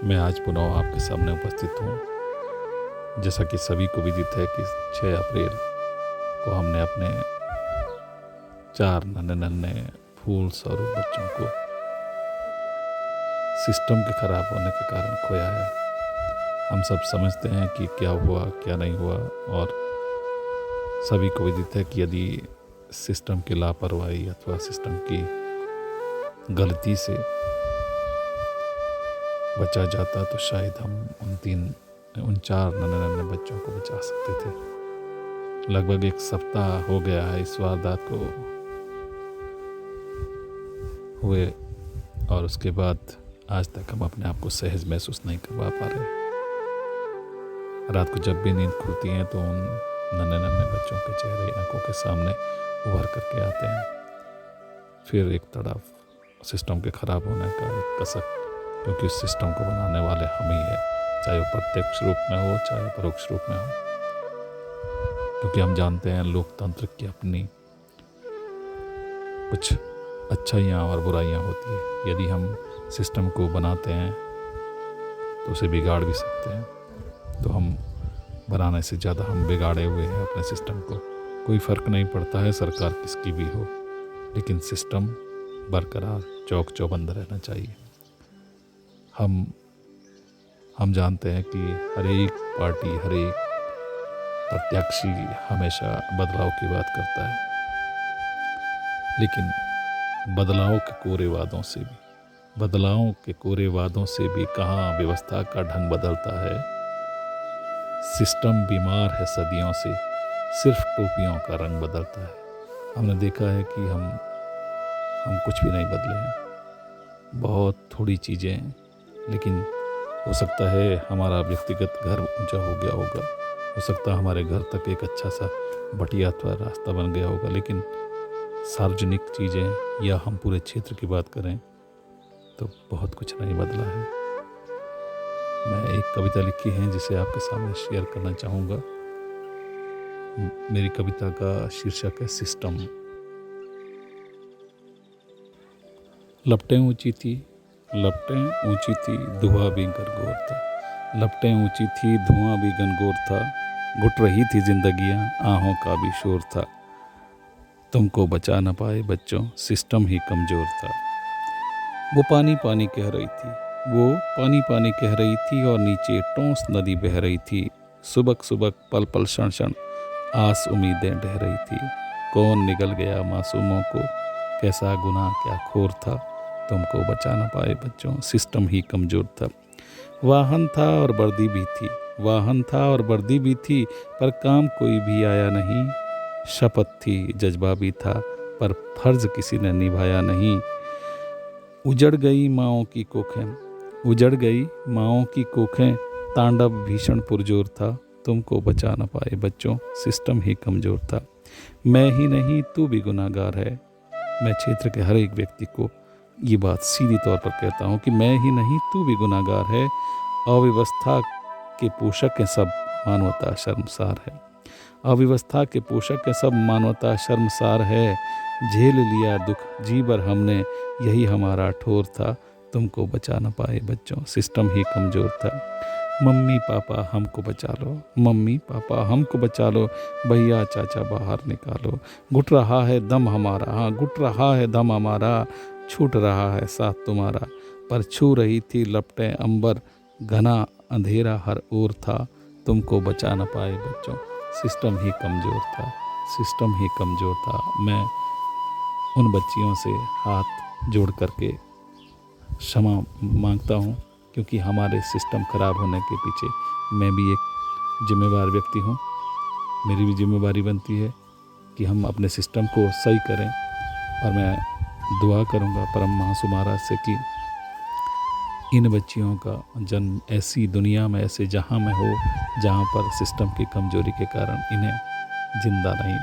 मैं आज पुनः आपके सामने उपस्थित हूँ। जैसा कि सभी को विदित है कि 6 अप्रैल को हमने अपने 4 नन्हे फूल स्वरूप बच्चों को सिस्टम के खराब होने के कारण खोया है। हम सब समझते हैं कि क्या हुआ क्या नहीं हुआ, और सभी को विदित है कि यदि सिस्टम की लापरवाही अथवा सिस्टम की गलती से बचा जाता तो शायद हम उन 4 नन्हे बच्चों को बचा सकते थे। लगभग 1 सप्ताह हो गया है इस वारदात को हुए, और उसके बाद आज तक हम अपने आप को सहज महसूस नहीं करवा पा रहे। रात को जब भी नींद खुलती है तो उन नन्हे बच्चों के चेहरे आंखों के सामने उभर करके आते हैं। फिर एक तरफ सिस्टम के खराब होने का एक कसक, क्योंकि उस सिस्टम को बनाने वाले हम ही हैं, चाहे वो प्रत्यक्ष रूप में हो चाहे परोक्ष रूप में हो। क्योंकि हम जानते हैं लोकतंत्र की अपनी कुछ अच्छाइयाँ और बुराइयाँ होती है। यदि हम सिस्टम को बनाते हैं तो उसे बिगाड़ भी सकते हैं। तो हम बनाने से ज़्यादा हम बिगाड़े हुए हैं अपने सिस्टम को। कोई फ़र्क नहीं पड़ता है सरकार किसकी भी हो, लेकिन सिस्टम बरकरार चौक चौबंद रहना चाहिए। हम जानते हैं कि हर एक पार्टी, हर एक प्रत्याशी हमेशा बदलाव की बात करता है, लेकिन बदलाव के कोरे वादों से भी कहाँ व्यवस्था का ढंग बदलता है। सिस्टम बीमार है सदियों से, सिर्फ टोपियों का रंग बदलता है। हमने देखा है कि हम कुछ भी नहीं बदले हैं, बहुत थोड़ी चीज़ें हैं, लेकिन हो सकता है हमारा व्यक्तिगत घर ऊंचा हो गया होगा, हो सकता है हमारे घर तक एक अच्छा सा बटिया अथवा रास्ता बन गया होगा, लेकिन सार्वजनिक चीज़ें या हम पूरे क्षेत्र की बात करें तो बहुत कुछ नहीं बदला है। मैं एक कविता लिखी है जिसे आपके सामने शेयर करना चाहूँगा। मेरी कविता का शीर्षक है सिस्टम। लपटें ऊंची थी धुआं भी गनगोर था। लपटें ऊंची थी धुआं भी गनगोर था। घुट रही थी जिंदगियां, आहों का भी शोर था। तुमको बचा न पाए बच्चों, सिस्टम ही कमज़ोर था। वो पानी पानी कह रही थी और नीचे टोंस नदी बह रही थी। सुबक सुबक पल पल क्षण क्षण आस उम्मीदें ढह रही थी। कौन निगल गया मासूमों को, कैसा गुनाह क्या खोर था। तुमको बचा न पाए बच्चों, सिस्टम ही कमज़ोर था। वाहन था और वर्दी भी थी, पर काम कोई भी आया नहीं। शपथ थी, जज्बा भी था, पर फर्ज किसी ने निभाया नहीं। उजड़ गई माओं की कोखें, तांडव भीषण पुरजोर था। तुमको बचा न पाए बच्चों, सिस्टम ही कमज़ोर था। मैं ही नहीं तू भी गुनाहगार है। मैं क्षेत्र के हर एक व्यक्ति को ये बात सीधी तौर पर कहता हूँ कि मैं ही नहीं तू भी गुनाहगार है। अव्यवस्था के पोषक हैं सब, मानवता शर्मसार है। अव्यवस्था के पोषक हैं सब, मानवता शर्मसार है। झेल लिया दुख जी भर हमने, यही हमारा ठोर था। तुमको बचा न पाए बच्चों, सिस्टम ही कमज़ोर था। मम्मी पापा हमको बचा लो, भैया चाचा बाहर निकालो। घुट रहा है दम हमारा, छूट रहा है साथ तुम्हारा। पर छू रही थी लपटें अंबर, घना अंधेरा हर ओर था। तुमको बचा न पाए बच्चों, सिस्टम ही कमज़ोर था। मैं उन बच्चियों से हाथ जोड़ करके क्षमा मांगता हूँ, क्योंकि हमारे सिस्टम खराब होने के पीछे मैं भी एक जिम्मेवार व्यक्ति हूँ। मेरी भी जिम्मेवारी बनती है कि हम अपने सिस्टम को सही करें। और मैं दुआ करूँगा परम महासु महाराज से कि इन बच्चियों का जन्म ऐसी दुनिया में, ऐसे जहाँ में हो जहाँ पर सिस्टम की कमजोरी के कारण इन्हें जिंदा नहीं